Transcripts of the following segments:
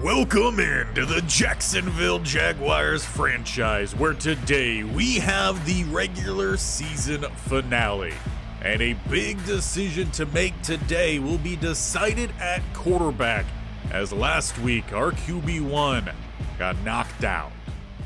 Welcome into the Jacksonville Jaguars franchise, where today we have the regular season finale. And a big decision to make today will be decided at quarterback, as last week our QB1 got knocked out.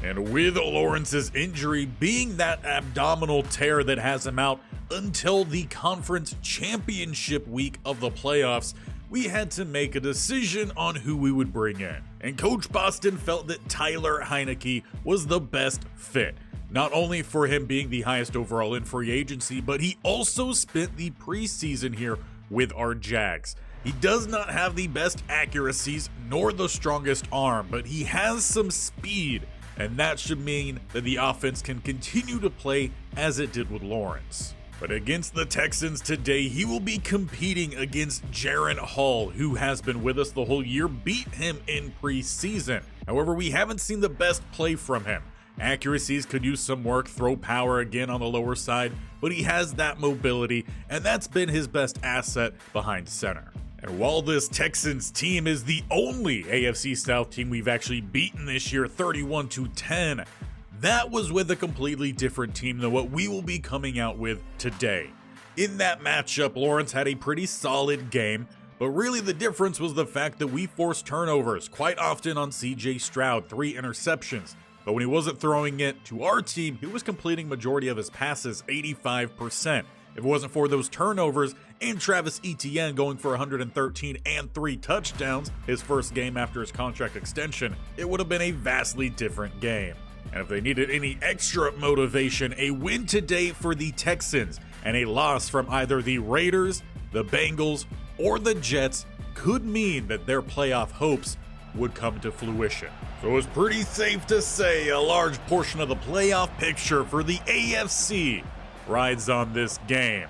And with Lawrence's injury being that abdominal tear that has him out until the conference championship week of the playoffs, we had to make a decision on who we would bring in. And Coach Boston felt that Tyler Heinicke was the best fit. Not only for him being the highest overall in free agency, but he also spent the preseason here with our Jags. He does not have the best accuracies nor the strongest arm, but he has some speed, and that should mean that the offense can continue to play as it did with Lawrence. But against the Texans today, he will be competing against Jaren Hall, who has been with us the whole year, beat him in preseason. However, we haven't seen the best play from him. Accuracies could use some work, throw power again on the lower side, but he has that mobility, and that's been his best asset behind center. And while this Texans team is the only AFC South team we've actually beaten this year 31-10, that was with a completely different team than what we will be coming out with today. In that matchup, Lawrence had a pretty solid game, but really the difference was the fact that we forced turnovers quite often on CJ Stroud, 3 interceptions. But when he wasn't throwing it to our team, he was completing majority of his passes, 85%. If it wasn't for those turnovers and Travis Etienne going for 113 and 3 touchdowns, his first game after his contract extension, it would have been a vastly different game. And if they needed any extra motivation, a win today for the Texans and a loss from either the Raiders, the Bengals, or the Jets could mean that their playoff hopes would come to fruition. So it's pretty safe to say a large portion of the playoff picture for the AFC rides on this game,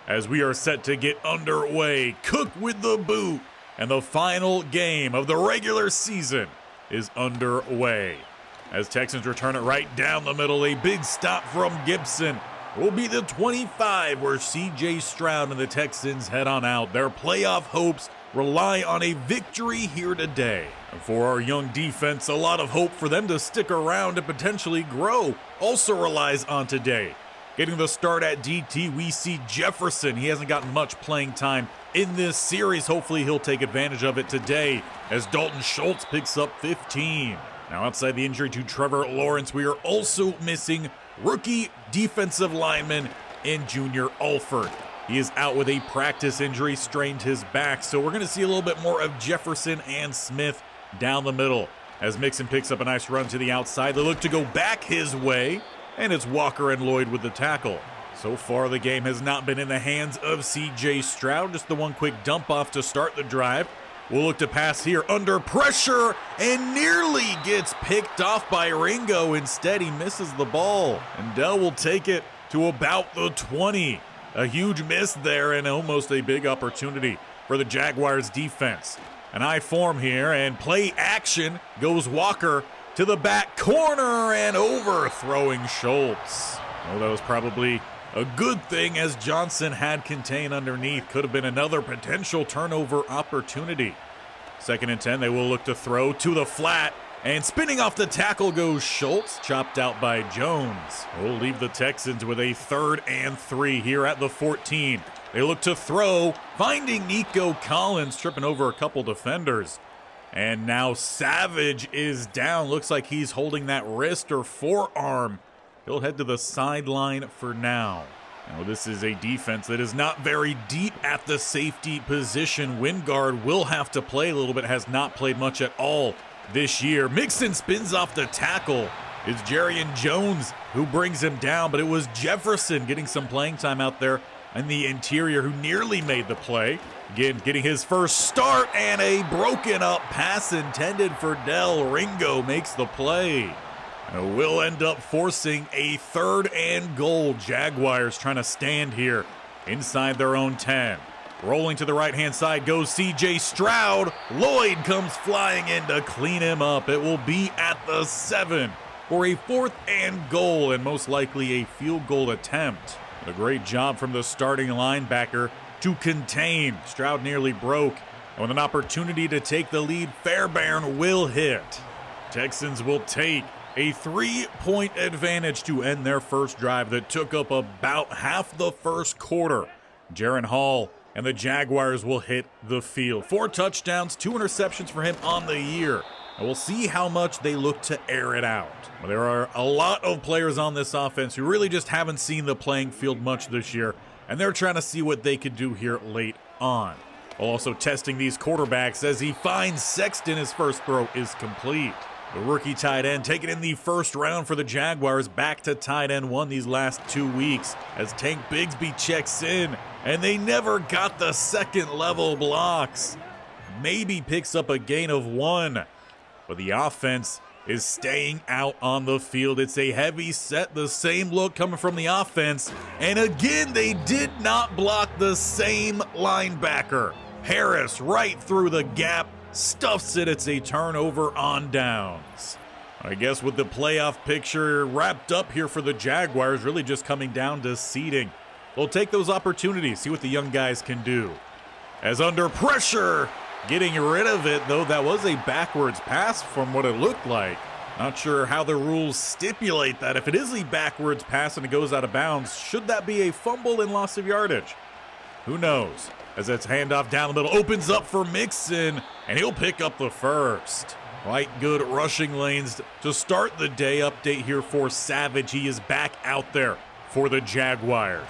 as we are set to get underway. Cook with the boot, and the final game of the regular season is underway. As Texans return it right down the middle, a big stop from Gibson will be the 25, where CJ Stroud and the Texans head on out. Their playoff hopes rely on a victory here today. And for our young defense, a lot of hope for them to stick around and potentially grow also relies on today. Getting the start at DT, we see Jefferson. He hasn't gotten much playing time in this series. Hopefully he'll take advantage of it today, as Dalton Schultz picks up 15. Now, outside the injury to Trevor Lawrence, we are also missing rookie defensive lineman and Junior Alford. He is out with a practice injury, strained his back, so we're going to see a little bit more of Jefferson and Smith down the middle. As Mixon picks up a nice run to the outside, they look to go back his way, and it's Walker and Lloyd with the tackle. So far, the game has not been in the hands of CJ Stroud, just the one quick dump off to start the drive. We'll look to pass here under pressure and nearly gets picked off by Ringo. Instead, he misses the ball, and Dell will take it to about the 20. A huge miss there and almost a big opportunity for the Jaguars defense. An I form here, and play action goes Walker to the back corner and overthrowing Schultz. Oh, that was probably a good thing, as Johnson had contained underneath. Could have been another potential turnover opportunity. 2nd and 10, they will look to throw to the flat, and spinning off the tackle goes Schultz, chopped out by Jones. We'll leave the Texans with a 3rd and 3 here at the 14. They look to throw, finding Nico Collins, tripping over a couple defenders. And now Savage is down. Looks like he's holding that wrist or forearm. He'll head to the sideline for now. Now, this is a defense that is not very deep at the safety position. Wingard will have to play a little bit, has not played much at all this year. Mixon spins off the tackle. It's Jarrian Jones who brings him down, but it was Jefferson getting some playing time out there in the interior who nearly made the play. Again, getting his first start, and a broken up pass intended for Dell. Ringo makes the play. And we'll end up forcing a 3rd and goal. Jaguars trying to stand here inside their own 10. Rolling to the right-hand side goes CJ Stroud. Lloyd comes flying in to clean him up. It will be at the 7 for a 4th and goal, and most likely a field goal attempt. A great job from the starting linebacker to contain. Stroud nearly broke And with an opportunity to take the lead, Fairbairn will hit. Texans will take a 3-point advantage to end their first drive that took up about half the first quarter. Jaren Hall and the Jaguars will hit the field. 4 touchdowns, 2 interceptions for him on the year. And we'll see how much they look to air it out. But there are a lot of players on this offense who really just haven't seen the playing field much this year, and they're trying to see what they could do here late on. While also testing these quarterbacks as he finds Sexton. His first throw is complete. The rookie tight end taken in the first round for the Jaguars, back to tight end 1 these last 2 weeks as Tank Bigsby checks in, and they never got the second level blocks. Maybe picks up a gain of 1, but the offense is staying out on the field. It's a heavy set, the same look coming from the offense, and again they did not block the same linebacker. Harris right through the gap, stuffs it. It's a turnover on downs. I guess with the playoff picture wrapped up here for the Jaguars, really just coming down to seeding. They'll take those opportunities, see what the young guys can do. As under pressure, getting rid of it, though that was a backwards pass from what it looked like. Not sure how the rules stipulate that. If it is a backwards pass and it goes out of bounds, should that be a fumble and loss of yardage? Who knows? As it's handoff down the middle, opens up for Mixon, and he'll pick up the first. Quite good rushing lanes to start the day. Update here for Savage. He is back out there for the Jaguars.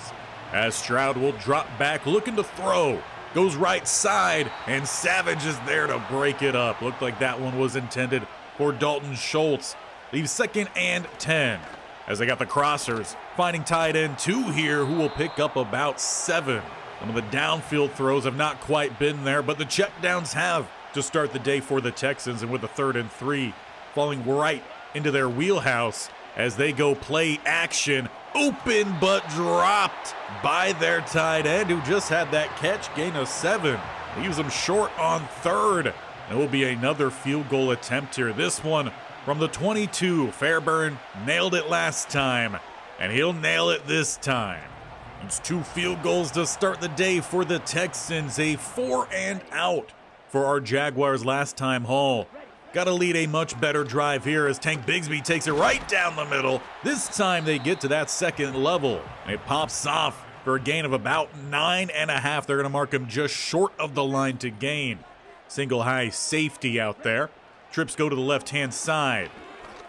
As Stroud will drop back, looking to throw. Goes right side, and Savage is there to break it up. Looked like that one was intended for Dalton Schultz. Leaves 2nd and 10. As they got the crossers, finding tight end 2 here, who will pick up about 7. Some of the downfield throws have not quite been there, but the checkdowns have to start the day for the Texans, and with the 3rd and 3 falling right into their wheelhouse as they go play action. Open but dropped by their tight end, who just had that catch, gain of 7. Leaves them short on 3rd. There will be another field goal attempt here. This one from the 22. Fairbairn nailed it last time, and he'll nail it this time. It's 2 field goals to start the day for the Texans. A 4 and out for our Jaguars last time. Hall got to lead a much better drive here as Tank Bigsby takes it right down the middle. This time they get to that 2nd level. It pops off for a gain of about 9.5. They're going to mark him just short of the line to gain. Single high safety out there. Trips go to the left-hand side.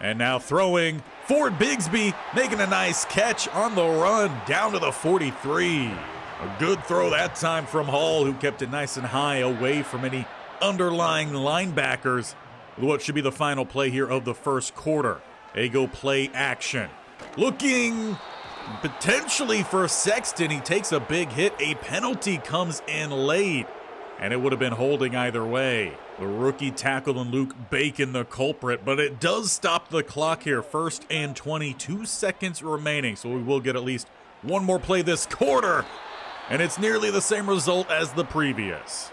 And now throwing for Bigsby, making a nice catch on the run down to the 43. A good throw that time from Hall, who kept it nice and high away from any underlying linebackers. What should be the final play here of the first quarter. They go play action. Looking potentially for Sexton. He takes a big hit. A penalty comes in late, and it would have been holding either way. The rookie tackle and Luke Bacon the culprit, but it does stop the clock here. 1st and 22 seconds remaining, so we will get at least one more play this quarter, and it's nearly the same result as the previous.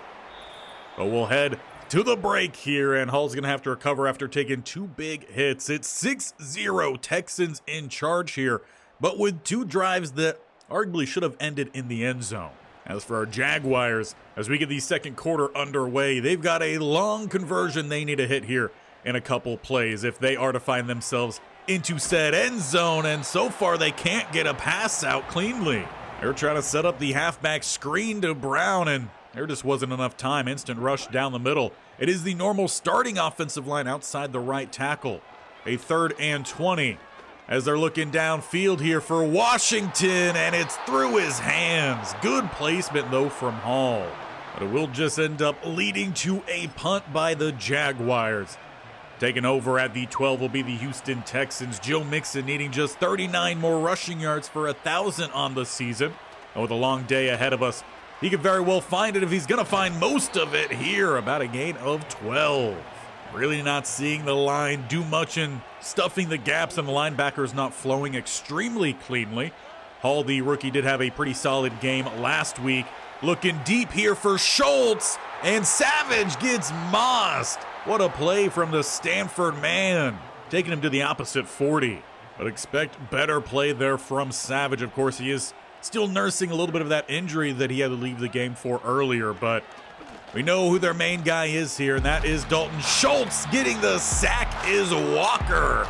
But we'll head to the break here, and Hall's going to have to recover after taking 2 big hits. It's 6-0 Texans in charge here, but with 2 drives that arguably should have ended in the end zone. As for our Jaguars, as we get the second quarter underway, they've got a long conversion they need to hit here in a couple plays if they are to find themselves into said end zone, and so far they can't get a pass out cleanly. They're trying to set up the halfback screen to Brown, and there just wasn't enough time. Instant rush down the middle. It is the normal starting offensive line outside the right tackle. A 3rd and 20. As they're looking downfield here for Washington, and it's through his hands. Good placement, though, from Hall. But it will just end up leading to a punt by the Jaguars. Taking over at the 12 will be the Houston Texans. Joe Mixon needing just 39 more rushing yards for 1,000 on the season. And with a long day ahead of us, he could very well find it if he's going to find most of it here. About a gain of 12. Really not seeing the line do much in stuffing the gaps, and the linebackers not flowing extremely cleanly. Hall, the rookie, did have a pretty solid game last week. Looking deep here for Schultz, and Savage gets mossed. What a play from the Stanford man, taking him to the opposite 40. But expect better play there from Savage. Of course, he is still nursing a little bit of that injury that he had to leave the game for earlier, but We know who their main guy is here, and that is Dalton Schultz. Getting the sack is Walker.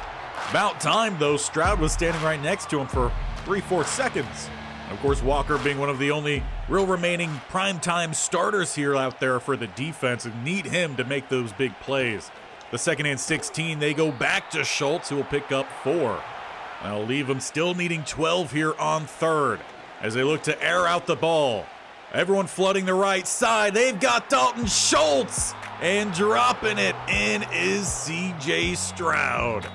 About time, though. Stroud was standing right next to him for 3-4 seconds. And of course, Walker being one of the only real remaining primetime starters here out there for the defense, and need him to make those big plays. The 2nd and 16, they go back to Schultz, who will pick up 4. That'll leave them still needing 12 here on 3rd as they look to air out the ball. Everyone flooding the right side. They've got Dalton Schultz, and dropping it in is C.J. Stroud.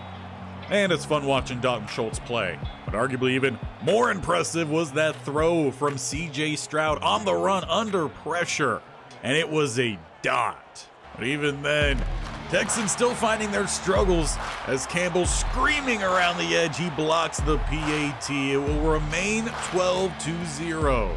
And it's fun watching Dalton Schultz play. But arguably even more impressive was that throw from C.J. Stroud on the run under pressure. And it was a dot. But even then, Texans still finding their struggles as Campbell screaming around the edge. He blocks the PAT. It will remain 12-0.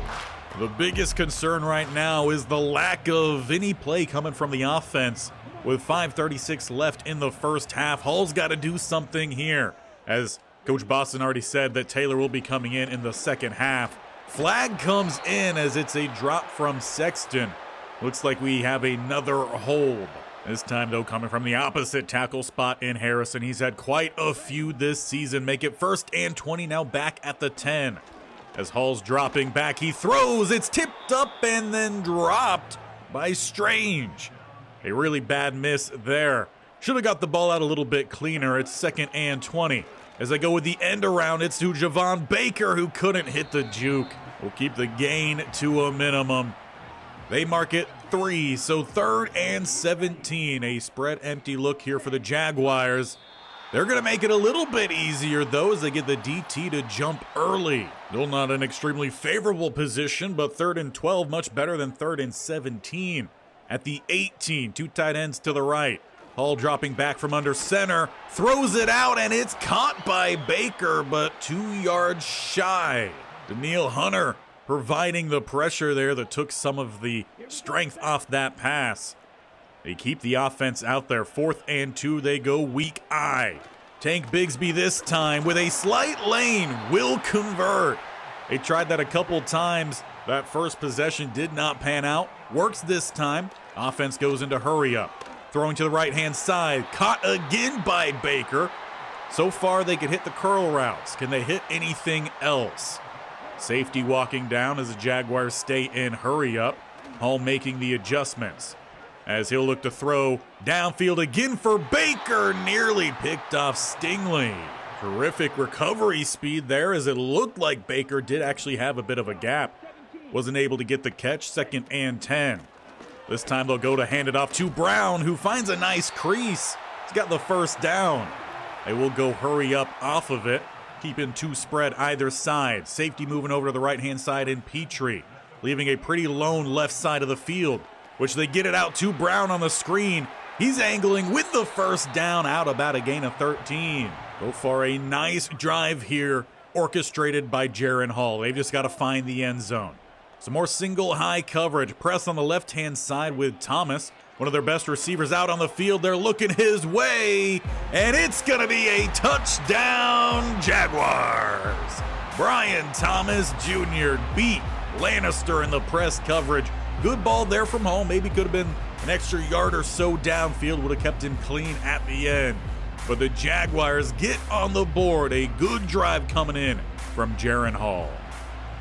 The biggest concern right now is the lack of any play coming from the offense. With 5:36 left in the first half, Hall's got to do something here. As Coach Boston already said that Taylor will be coming in the second half. Flag comes in as it's a drop from Sexton. Looks like we have another hold. This time, though, coming from the opposite tackle spot in Harrison. He's had quite a few this season. Make it 1st and 20 now back at the 10. As Hall's dropping back, he throws. It's tipped up and then dropped by Strange. A really bad miss there. Should have got the ball out a little bit cleaner. It's 2nd and 20. As they go with the end around, it's to Javon Baker, who couldn't hit the juke. Will keep the gain to a minimum. They mark it 3, so 3rd and 17. A spread empty look here for the Jaguars. They're going to make it a little bit easier, though, as they get the DT to jump early. Still not an extremely favorable position, but 3rd and 12, much better than 3rd and 17. At the 18, 2 tight ends to the right. Hall dropping back from under center, throws it out, and it's caught by Baker, but 2 yards shy. Daniil Hunter providing the pressure there that took some of the strength off that pass. They keep the offense out there. 4th and 2, they go weak eye. Tank Bigsby this time with a slight lane will convert. They tried that a couple times. That first possession did not pan out. Works this time. Offense goes into hurry up. Throwing to the right-hand side. Caught again by Baker. So far, they could hit the curl routes. Can they hit anything else? Safety walking down as the Jaguars stay in hurry up. Hall making the adjustments. As he'll look to throw downfield again for Baker. Nearly picked off Stingley. Terrific recovery speed there, as it looked like Baker did actually have a bit of a gap. Wasn't able to get the catch. 2nd and 10. This time they'll go to hand it off to Brown, who finds a nice crease. He's got the first down. They will go hurry up off of it, keeping 2 spread either side. Safety moving over to the right-hand side in Petrie, leaving a pretty lone left side of the field, which they get it out to Brown on the screen. He's angling with the first down, out about a gain of 13. Go for a nice drive here, orchestrated by Jaren Hall. They've just got to find the end zone. Some more single high coverage. Press on the left-hand side with Thomas. One of their best receivers out on the field. They're looking his way, and it's going to be a touchdown, Jaguars. Brian Thomas Jr. beat Lannister in the press coverage. Good ball there from home. Maybe could have been an extra yard or so downfield. Would have kept him clean at the end. But the Jaguars get on the board. A good drive coming in from Jaren Hall.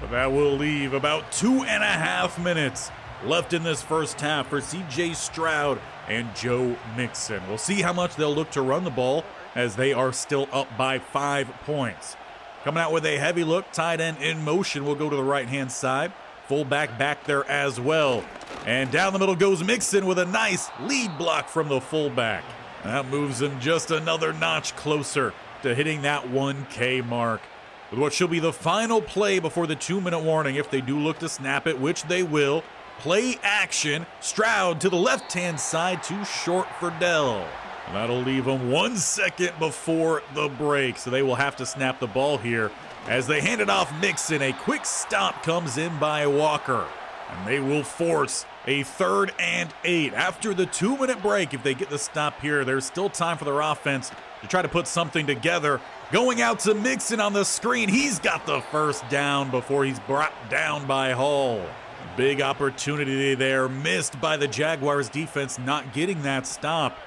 But that will leave about 2.5 minutes left in this first half for C.J. Stroud and Joe Mixon. We'll see how much they'll look to run the ball, as they are still up by 5 points. Coming out with a heavy look, tight end in motion. We'll go to the right-hand side. Fullback back there as well. And down the middle goes Mixon with a nice lead block from the fullback. That moves him just another notch closer to hitting that 1K mark. With what should be the final play before the 2-minute warning, if they do look to snap it, which they will. Play action. Stroud to the left-hand side, too short for Dell. And that'll leave them 1 second before the break, so they will have to snap the ball here. As they hand it off Mixon, a quick stop comes in by Walker. And they will force a 3rd and 8. After the 2-minute break, if they get the stop here, there's still time for their offense to try to put something together. Going out to Mixon on the screen. He's got the first down before he's brought down by Hall. Big opportunity there, missed by the Jaguars defense, not getting that stop.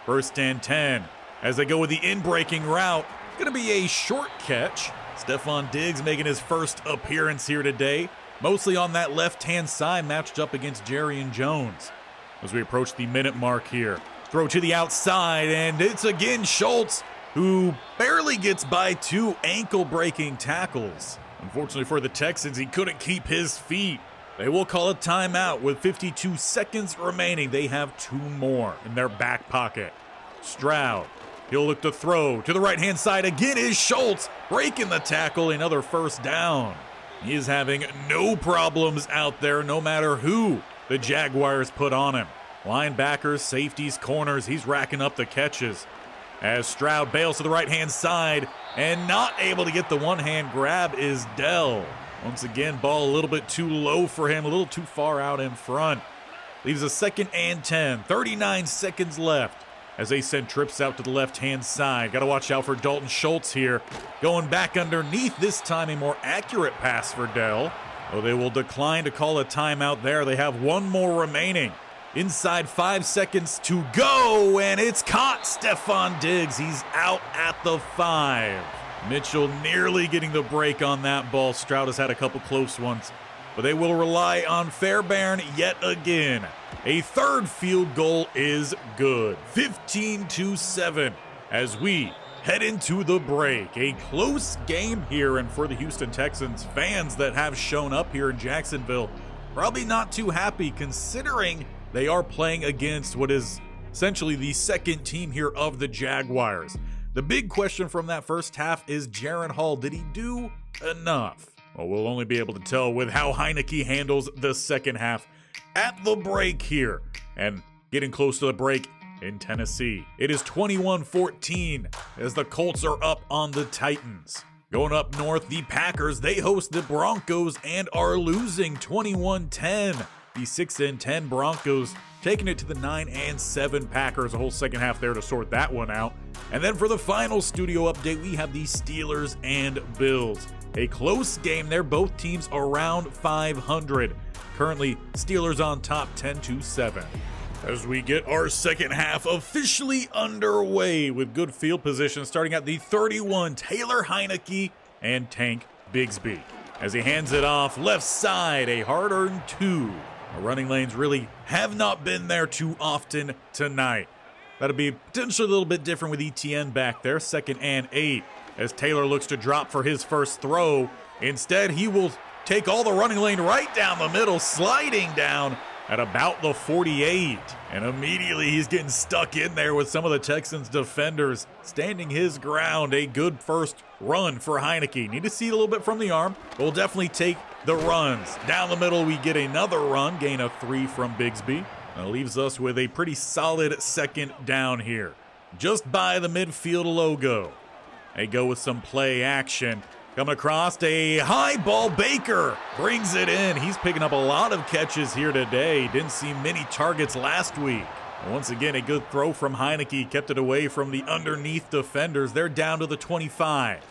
1st and 10. As they go with the in-breaking route, gonna be a short catch. Stephon Diggs making his first appearance here today, mostly on that left-hand side, matched up against Jerry Jones. As we approach the minute mark here, throw to the outside, and it's again Schultz, who barely gets by 2 ankle-breaking tackles. Unfortunately for the Texans, he couldn't keep his feet. They will call a timeout with 52 seconds remaining. They have 2 more in their back pocket. Stroud, he'll look to throw to the right-hand side. Again is Schultz, breaking the tackle, another 1st down. He is having no problems out there, no matter who the Jaguars put on him. Linebackers, safeties, corners, he's racking up the catches. As Stroud bails to the right-hand side, and not able to get the one-hand grab is Dell. Once again, ball a little bit too low for him, a little too far out in front. Leaves a 2nd and 10, 39 seconds left as they send trips out to the left-hand side. Got to watch out for Dalton Schultz here. Going back underneath, this time a more accurate pass for Dell. Oh, they will decline to call a timeout there. They have 1 more remaining. Inside 5 seconds to go, and it's caught. Stephon Diggs, he's out at the 5. Mitchell nearly getting the break on that ball. Stroud has had a couple close ones, but they will rely on Fairbairn yet again. A 3rd field goal is good. 15-7 as we head into the break. A close game here, and for the Houston Texans fans that have shown up here in Jacksonville, probably not too happy considering they are playing against what is essentially the 2nd team here of the Jaguars. The big question from that first half is Jaren Hall. Did he do enough? Well, we'll only be able to tell with how Heineke handles the second half at the break here. And getting close to the break in Tennessee. It is 21-14 as the Colts are up on the Titans. Going up north, the Packers, they host the Broncos and are losing 21-10. The 6-10 Broncos taking it to the 9-7 Packers. A whole second half there to sort that one out. And then for the final studio update, we have the Steelers and Bills. A close game there, both teams around 500. Currently, Steelers on top 10-7. As we get our second half officially underway with good field position starting at the 31, Taylor Heineke and Tank Bigsby. As he hands it off left side, a hard-earned 2. Our running lanes really have not been there too often tonight. That'll be potentially a little bit different with ETN back there, 2nd and 8. As Taylor looks to drop for his first throw. Instead, he will take all the running lane right down the middle, sliding down at about the 48. And immediately he's getting stuck in there with some of the Texans defenders, standing his ground. A good first run for Heineke. Need to see it a little bit from the arm, but we'll definitely take the runs. Down the middle, we get another run, gain of 3 from Bigsby. That leaves us with a pretty solid second down here, just by the midfield logo. They go with some play action. Coming across a high ball, Baker brings it in. He's picking up a lot of catches here today. Didn't see many targets last week. Once again, a good throw from Heineke, kept it away from the underneath defenders. They're down to the 25.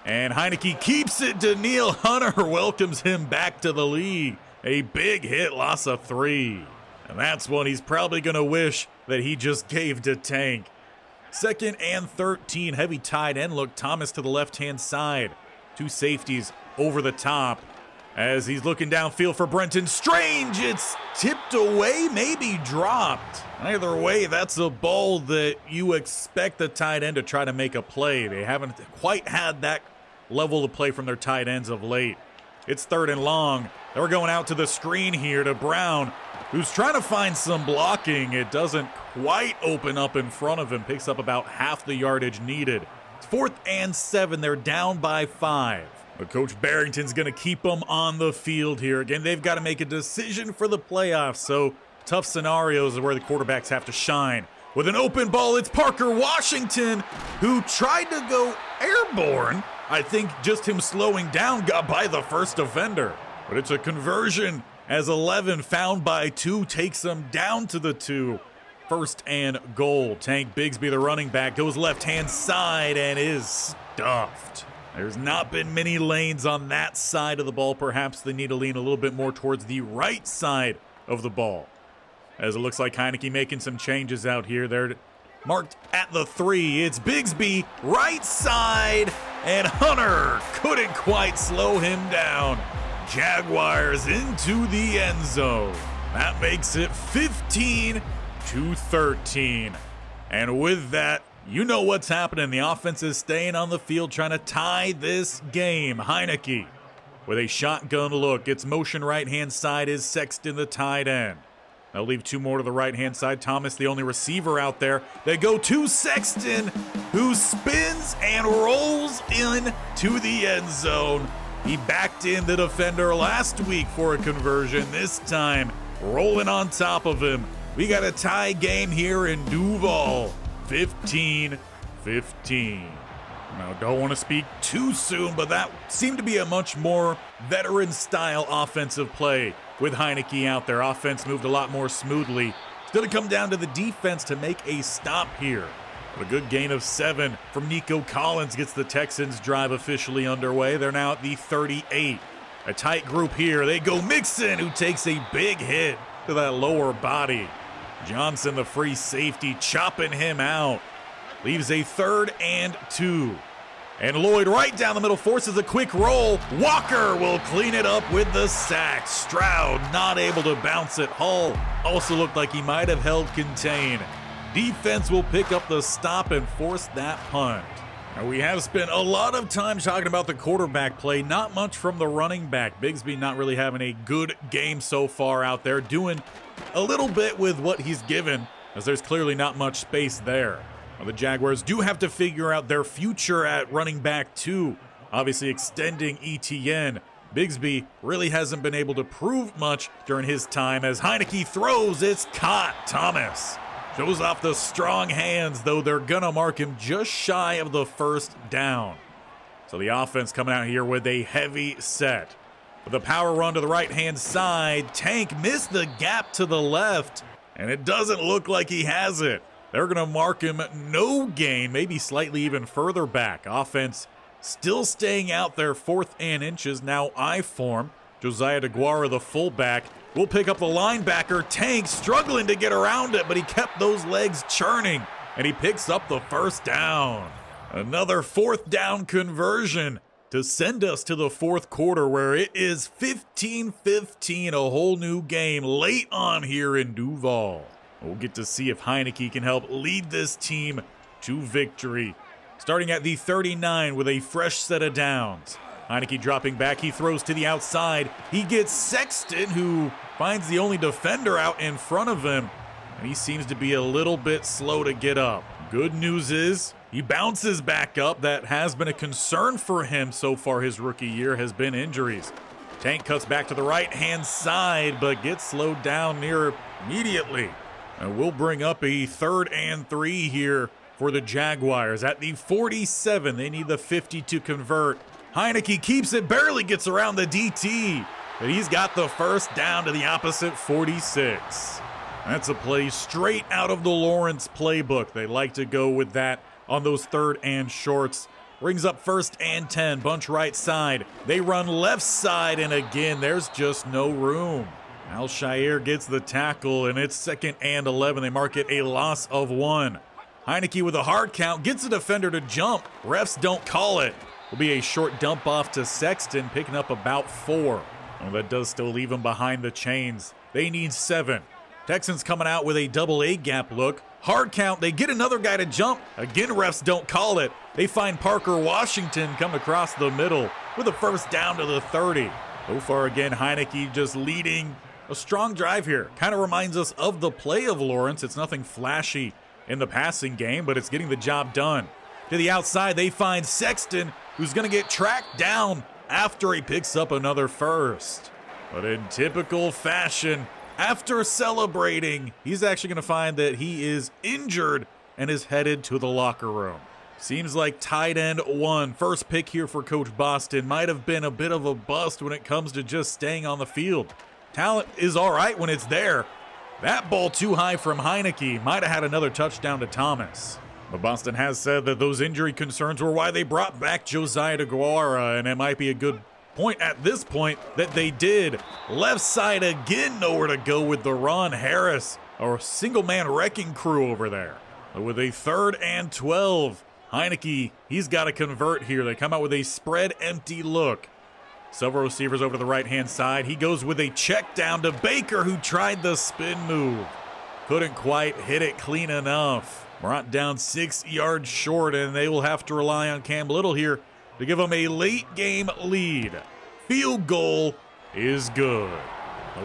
And Heineke keeps it. Danielle Hunter welcomes him back to the league. A big hit, loss of 3. And that's one he's probably going to wish that he just gave to Tank. 2nd and 13, heavy tight end look. Thomas to the left-hand side. 2 safeties over the top. As he's looking downfield for Brenton Strange, it's tipped away, maybe dropped. Either way, that's a ball that you expect the tight end to try to make a play. They haven't quite had that level of play from their tight ends of late. It's 3rd and long. They're going out to the screen here to Brown, who's trying to find some blocking. It doesn't quite open up in front of him. Picks up about half the yardage needed. It's 4th and 7. They're down by 5. But Coach Barrington's going to keep them on the field here. Again, they've got to make a decision for the playoffs, so tough scenarios are where the quarterbacks have to shine. With an open ball, it's Parker Washington, who tried to go airborne. I think just him slowing down got by the first defender. But it's a conversion as 11 found by 2 takes them down to the 2. 1st and goal. Tank Bigsby, the running back, goes left-hand side and is stuffed. There's not been many lanes on that side of the ball. Perhaps they need to lean a little bit more towards the right side of the ball. As it looks like Heineke making some changes out here. They're marked at the 3. It's Bigsby, right side, and Hunter couldn't quite slow him down. Jaguars into the end zone. That makes it 15-13. And with that, you know what's happening. The offense is staying on the field trying to tie this game. Heineke with a shotgun look. Gets motion right-hand side is Sexton, the tight end. They'll leave 2 more to the right-hand side. Thomas, the only receiver out there. They go to Sexton, who spins and rolls in to the end zone. He backed in the defender last week for a conversion. This time, rolling on top of him. We got a tie game here in Duval. 15-15. Now, don't want to speak too soon, but that seemed to be a much more veteran-style offensive play with Heineke out there. Offense moved a lot more smoothly. It's going to come down to the defense to make a stop here. A good gain of 7 from Nico Collins gets the Texans' drive officially underway. They're now at the 38. A tight group here. They go Mixon, who takes a big hit to that lower body. Johnson, the free safety, chopping him out. Leaves a 3rd and 2. And Lloyd right down the middle forces a quick roll. Walker will clean it up with the sack. Stroud not able to bounce it. Hall also looked like he might have held contained. Defense will pick up the stop and force that punt. Now, we have spent a lot of time talking about the quarterback play. Not much from the running back. Bigsby not really having a good game so far out there. Doing a little bit with what he's given, as there's clearly not much space there. Well, the Jaguars do have to figure out their future at running back too. Obviously extending ETN. Bigsby really hasn't been able to prove much during his time. As Heineke throws, it's caught. Thomas shows off the strong hands, though they're gonna mark him just shy of the 1st down. So the offense coming out here with a heavy set. With a power run to the right-hand side, Tank missed the gap to the left, and it doesn't look like he has it. They're going to mark him no gain, maybe slightly even further back. Offense still staying out there, 4th and inches, now I form. Josiah DeGuara, the fullback, will pick up the linebacker. Tank struggling to get around it, but he kept those legs churning, and he picks up the 1st down. Another 4th down conversion to send us to the 4th quarter, where it is 15-15, a whole new game late on here in Duval. We'll get to see if Heineke can help lead this team to victory. Starting at the 39 with a fresh set of downs. Heineke dropping back, he throws to the outside. He gets Sexton, who finds the only defender out in front of him. And he seems to be a little bit slow to get up. Good news is, he bounces back up. That has been a concern for him so far his rookie year, has been injuries. Tank cuts back to the right-hand side, but gets slowed down near immediately. And we'll bring up a 3rd and 3 here for the Jaguars. At the 47, they need the 50 to convert. Heineke keeps it, barely gets around the DT, but he's got the 1st down to the opposite 46. That's a play straight out of the Lawrence playbook. They like to go with that on those 3rd and shorts. Brings up 1st and 10, bunch right side. They run left side, and again, there's just no room. Al-Shaair gets the tackle, and it's 2nd and 11. They mark it a loss of 1. Heineke with a hard count, gets the defender to jump. Refs don't call it. Will be a short dump off to Sexton, picking up about 4. Well, that does still leave him behind the chains. They need 7. Texans coming out with a double A gap look. Hard count, they get another guy to jump. Again, refs don't call it. They find Parker Washington come across the middle with a 1st down to the 30. So far, again, Heineke just leading a strong drive here. Kind of reminds us of the play of Lawrence. It's nothing flashy in the passing game, but it's getting the job done. To the outside, they find Sexton, who's going to get tracked down after he picks up another 1st. But in typical fashion, after celebrating, he's actually going to find that he is injured and is headed to the locker room. Seems like tight end 1, 1st pick here for Coach Boston, might have been a bit of a bust when it comes to just staying on the field. Talent is all right when it's there. That ball too high from Heineke. Might have had another touchdown to Thomas. But Boston has said that those injury concerns were why they brought back Josiah DeGuara, and it might be a good point at this point that they did. Left side again, nowhere to go with the run. Harris, a single-man wrecking crew over there. But with a 3rd and 12, Heineke, he's got to convert here. They come out with a spread empty look. Several receivers over to the right-hand side. He goes with a check down to Baker, who tried the spin move. Couldn't quite hit it clean enough. Brought down 6 yards short, and they will have to rely on Cam Little here to give them a late game lead. Field goal is good.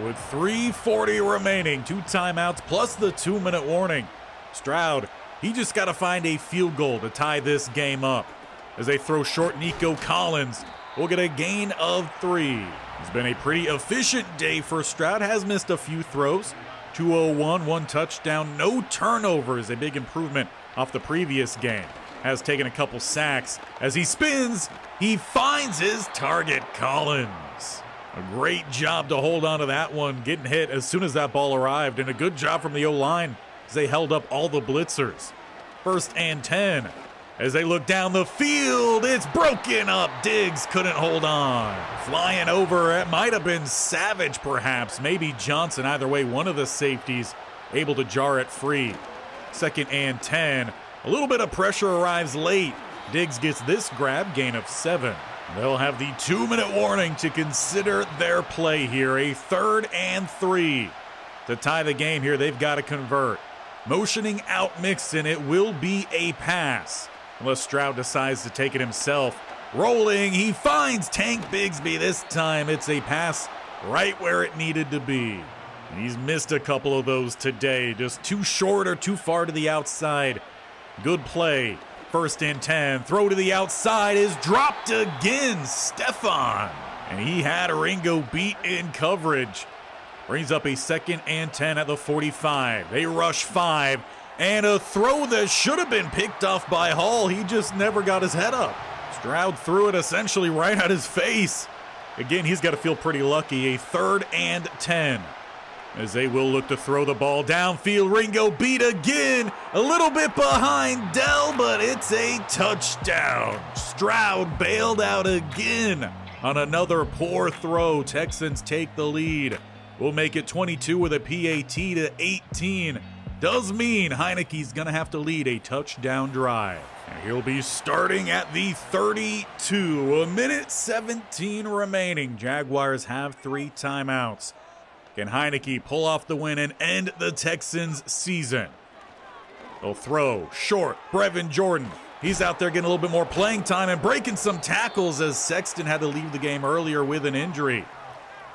With 3:40 remaining, 2 timeouts plus the 2-minute warning. Stroud, he just got to find a field goal to tie this game up. As they throw short, Nico Collins will get a gain of 3. It's been a pretty efficient day for Stroud. Has missed a few throws. 201, 1 touchdown, no turnovers. A big improvement off the previous game. Has taken a couple sacks. As he spins, he finds his target, Collins. A great job to hold on to that one, getting hit as soon as that ball arrived, and a good job from the O-line as they held up all the blitzers. 1st and 10. As they look down the field, it's broken up. Diggs couldn't hold on. Flying over, it might have been Savage perhaps, maybe Johnson. Either way, one of the safeties able to jar it free. 2nd and 10. A little bit of pressure arrives late. Diggs gets this grab, gain of 7. They'll have the 2-minute warning to consider their play here. A 3rd and 3. To tie the game here, they've got to convert. Motioning out Mixon, it will be a pass. Unless Stroud decides to take it himself. Rolling, he finds Tank Bigsby. This time it's a pass right where it needed to be. And he's missed a couple of those today. Just too short or too far to the outside. Good play. 1st and 10. Throw to the outside is dropped again. Stefan. And he had Ringo beat in coverage. Brings up a 2nd and 10 at the 45. They rush 5. And a throw that should have been picked off by Hall. He just never got his head up. Stroud threw it essentially right at his face. Again, he's got to feel pretty lucky. A 3rd and 10. As they will look to throw the ball downfield. Ringo beat again. A little bit behind Dell, but it's a touchdown. Stroud bailed out again on another poor throw. Texans take the lead. We'll make it 22 with a PAT to 18. Does mean Heineke's going to have to lead a touchdown drive. And he'll be starting at the 32. A minute 17 remaining. Jaguars have 3 timeouts. Can Heineke pull off the win and end the Texans' season? They'll throw short. Brevin Jordan. He's out there getting a little bit more playing time and breaking some tackles as Sexton had to leave the game earlier with an injury.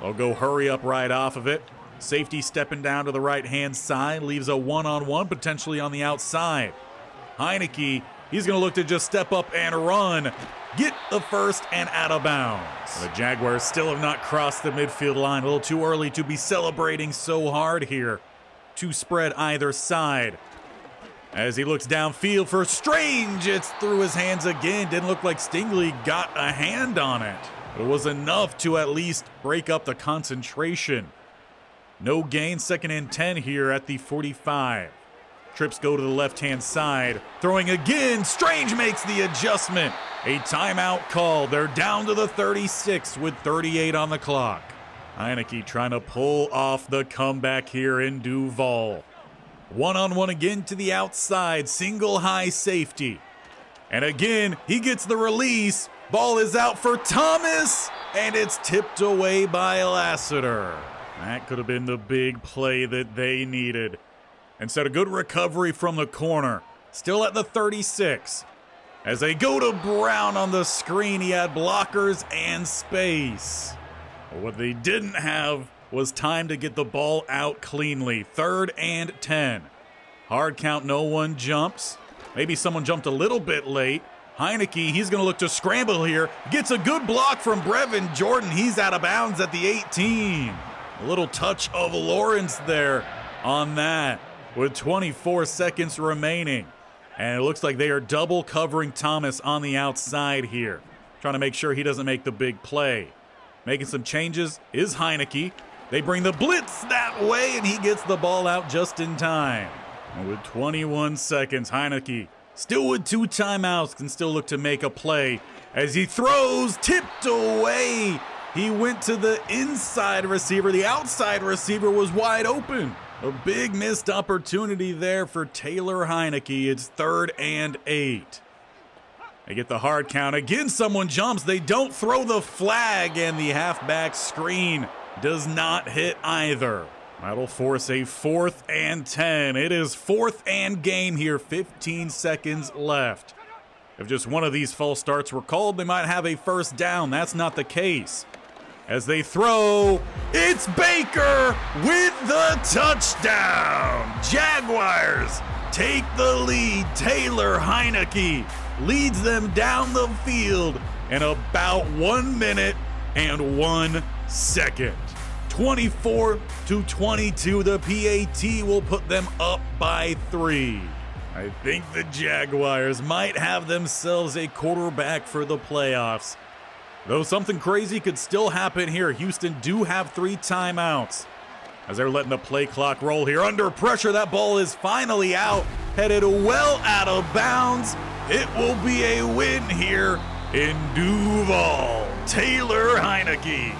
They'll go hurry up right off of it. Safety stepping down to the right-hand side, leaves a one-on-one potentially on the outside. Heineke, he's going to look to just step up and run. Get the first and out of bounds. The Jaguars still have not crossed the midfield line. A little too early to be celebrating so hard here. 2 spread either side. As he looks downfield for Strange, it's through his hands again. Didn't look like Stingley got a hand on it. It was enough to at least break up the concentration. No gain, 2nd and 10 here at the 45. Trips go to the left-hand side. Throwing again, Strange makes the adjustment. A timeout call. They're down to the 36 with 38 on the clock. Heineke trying to pull off the comeback here in Duval. One-on-one again to the outside. Single high safety. And again, he gets the release. Ball is out for Thomas, and it's tipped away by Lassiter. That could have been the big play that they needed. Instead, a good recovery from the corner. Still at the 36. As they go to Brown on the screen, he had blockers and space. But what they didn't have was time to get the ball out cleanly. 3rd and 10. Hard count, no one jumps. Maybe someone jumped a little bit late. Heineke, he's going to look to scramble here. Gets a good block from Brevin Jordan. He's out of bounds at the 18. A little touch of Lawrence there on that with 24 seconds remaining. And it looks like they are double covering Thomas on the outside here. Trying to make sure he doesn't make the big play. Making some changes is Heineke. They bring the blitz that way, and he gets the ball out just in time. And with 21 seconds, Heineke Still with 2 timeouts, can still look to make a play as he throws, tipped away. He went to the inside receiver. The outside receiver was wide open. A big missed opportunity there for Taylor Heinicke. It's 3rd and 8. They get the hard count. Again, someone jumps. They don't throw the flag, and the halfback screen does not hit either. That'll force a 4th and 10. It is 4th and game here, 15 seconds left. If just one of these false starts were called, they might have a first down. That's not the case. As they throw, it's Baker with the touchdown. Jaguars take the lead. Taylor Heinicke leads them down the field in about 1 minute and 1 second. 24-22, the PAT will put them up by 3. I think the Jaguars might have themselves a quarterback for the playoffs. Though something crazy could still happen here. Houston do have 3 timeouts. As they're letting the play clock roll here. Under pressure, that ball is finally out. Headed well out of bounds. It will be a win here in Duval. Taylor Heinicke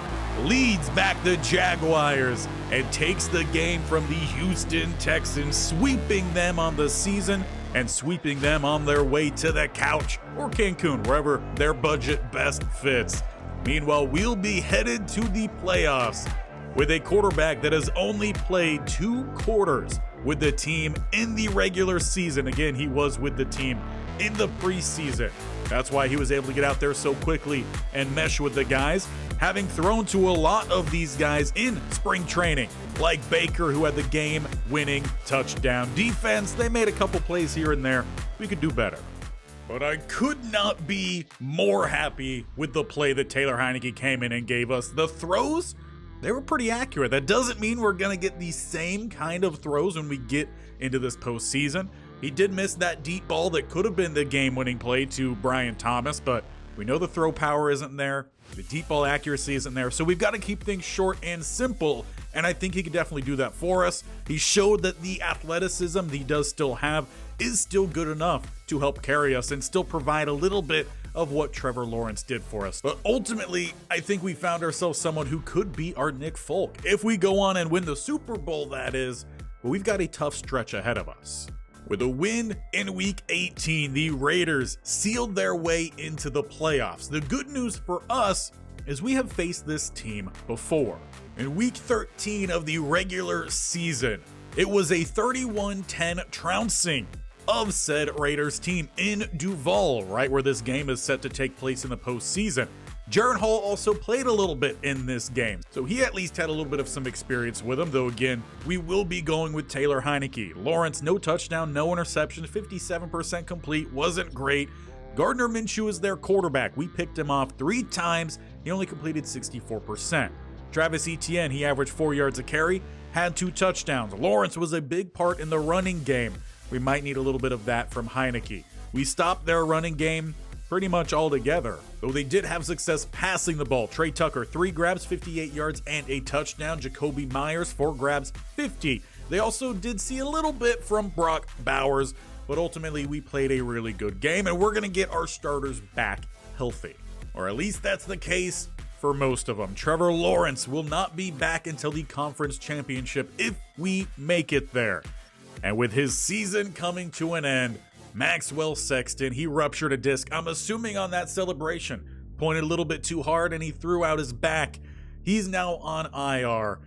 leads back the Jaguars and takes the game from the Houston Texans, sweeping them on the season and sweeping them on their way to the couch or Cancun, wherever their budget best fits. Meanwhile, we'll be headed to the playoffs with a quarterback that has only played 2 quarters with the team in the regular season. Again, he was with the team in the preseason. That's why he was able to get out there so quickly and mesh with the guys, having thrown to a lot of these guys in spring training, like Baker, who had the game-winning touchdown. Defense, they made a couple plays here and there. We could do better. But I could not be more happy with the play that Taylor Heinicke came in and gave us. The throws, they were pretty accurate. That doesn't mean we're going to get the same kind of throws when we get into this postseason. He did miss that deep ball that could have been the game-winning play to Brian Thomas, but we know the throw power isn't there. The deep ball accuracy isn't there, so we've got to keep things short and simple, and I think he could definitely do that for us. He showed that the athleticism that he does still have is still good enough to help carry us and still provide a little bit of what Trevor Lawrence did for us. But ultimately, I think we found ourselves someone who could be our Nick Folk. If we go on and win the Super Bowl, that is, but we've got a tough stretch ahead of us. With a win in Week 18, the Raiders sealed their way into the playoffs. The good news for us is we have faced this team before. In Week 13 of the regular season, it was a 31-10 trouncing of said Raiders team in Duval, right where this game is set to take place in the postseason. Jaron Hall also played a little bit in this game, so he at least had a little bit of some experience with him, though again, we will be going with Taylor Heinicke. Lawrence, no touchdown, no interception, 57% complete, wasn't great. Gardner Minshew is their quarterback. We picked him off 3 times, he only completed 64%. Travis Etienne, he averaged 4 yards a carry, had 2 touchdowns. Lawrence was a big part in the running game. We might need a little bit of that from Heinicke. We stopped their running game pretty much altogether, though they did have success passing the ball. Trey Tucker, 3 grabs, 58 yards, and a touchdown. Jacoby Myers, 4 grabs, 50. They also did see a little bit from Brock Bowers, but ultimately we played a really good game, and we're going to get our starters back healthy. Or at least that's the case for most of them. Trevor Lawrence will not be back until the conference championship if we make it there. And with his season coming to an end, Maxwell Sexton, he ruptured a disc, I'm assuming on that celebration, pointed a little bit too hard and he threw out his back. He's now on IR,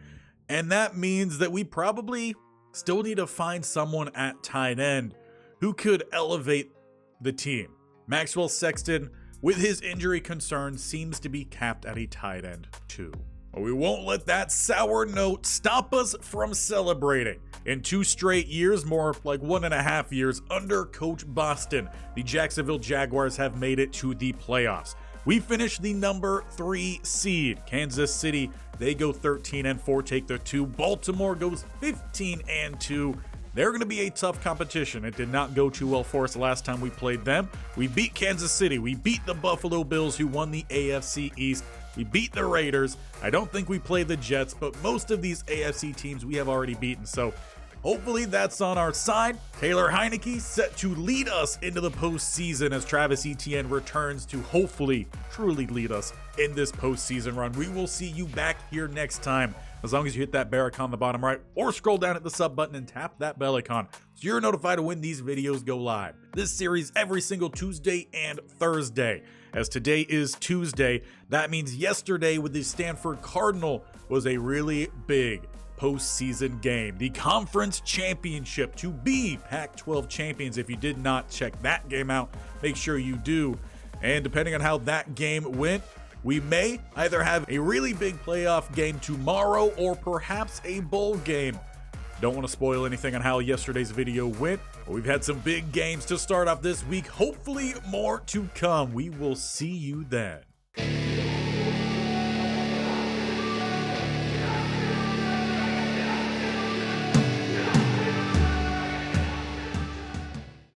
and that means that we probably still need to find someone at tight end who could elevate the team. Maxwell Sexton, with his injury concerns, seems to be capped at a tight end too. But we won't let that sour note stop us from celebrating. In 2 straight years, more like 1.5 years, under Coach Boston, the Jacksonville Jaguars have made it to the playoffs. We finished the number 3 seed. Kansas City, they go 13-4, take the 2. Baltimore goes 15-2. They're going to be a tough competition. It did not go too well for us last time we played them. We beat Kansas City. We beat the Buffalo Bills, who won the AFC East. We beat the Raiders. I don't think we played the Jets, but most of these AFC teams we have already beaten. So Hopefully that's on our side. Taylor Heineke set to lead us into the postseason as Travis Etienne returns to hopefully truly lead us in this postseason run. We will see you back here next time, as long as you hit that bell icon on the bottom right or scroll down at the sub button and tap that bell icon so you're notified when these videos go live. This series every single Tuesday and Thursday. As today is Tuesday, that means yesterday with the Stanford Cardinal was a really big postseason game. The conference championship to be Pac-12 champions. If you did not check that game out, make sure you do. And depending on how that game went, we may either have a really big playoff game tomorrow or perhaps a bowl game. Don't want to spoil anything on how yesterday's video went, but we've had some big games to start off this week. Hopefully more to come. We will see you then.